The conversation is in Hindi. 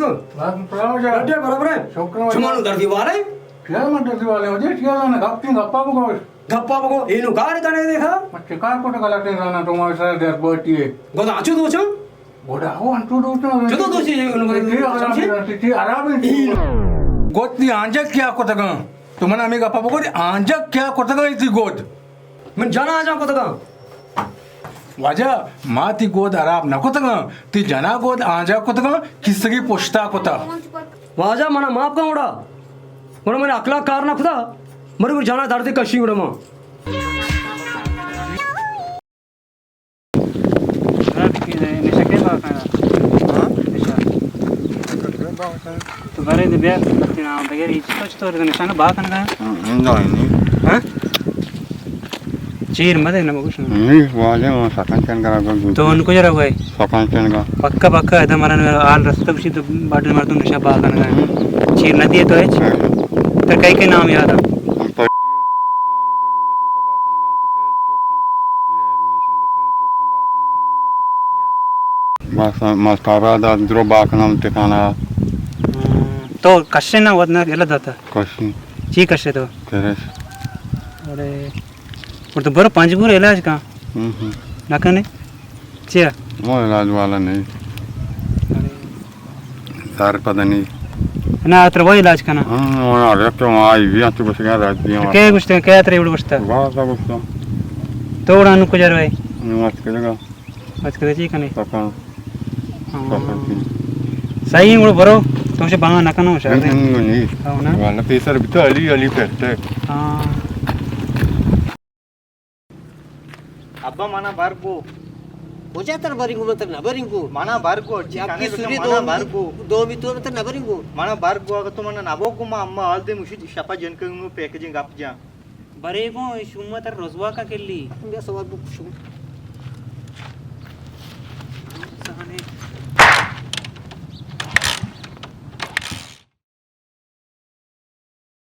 को अड्डे बराबर है चुमानु दर्दी वाले क्या मत दर्दी वाले मुझे क्या ना गप्पा बको इनु गाड़ का नहीं देखा मत कार को गलत नहीं रहना तुम्हारे साथ देर बैठी है गोदा आचू दो छम गोदा हो अंतु दो तो जो दो सी समझे आराम गोती आंजक क्या को तक तुम्हारा आम्ही गप्पा बको आंजक क्या को तक इतनी गोद मैं जाना आजा को तक वाजा मा ती गोद आराम नको तक ती जना गोद आंजा को तक किसकी पोष्टा को ता वाजा मना माफ का उड़ा और मेरे अकला कार ना खुदा मरे को जाना दर्द कशी उड़ा मां तो बारे दे बिया करती ना बगैर इच तो निशान बात करना है हां चीर मत है ना कुछ नहीं वाले वो सकांचन करा तो उनको जरा भाई सकांचन का पक्का है हमारा आल रास्ता भी तो बाटल मार तुम निशा बात करना है चीर नदी है तो है तो कई के नाम याद है मस्कारा दा द्रो बाकनम टिकाना तो कष्ट ना वदना गेला जाता कशी ची कष्ट तो तेरे अरे और तो बरो पंजपुर इलाज का नकने चिया वो इलाज वाला नहीं सारे पता नहीं ना अत्र वो इलाज का ना वो अरे क्यों आई भी तू बस गया रात दिया क्या कुछ तो क्या अत्र इवड़ बसता वाह सब कुछ तो उड़ा नु कुछ भाई मत करेगा मत करे ची कने पका सही उड़ बरो तुमसे बांगा नकनो शायद नहीं हां ना वाला पैसा भी तो अली करते हां अब्बा माना बारको होजातर बरिंगु मत ना बरिंगु माना बारको आपकी सूर्य माना बारको दो मितो मत ना बरिंगु माना बारको अगर तो मना नाबोको मा अम्मा आलते मुशी शपा जनकंगु पैकेजिंग आप जा बरेगो शुम्मा तर रोजवा का केली बे सवाल बुक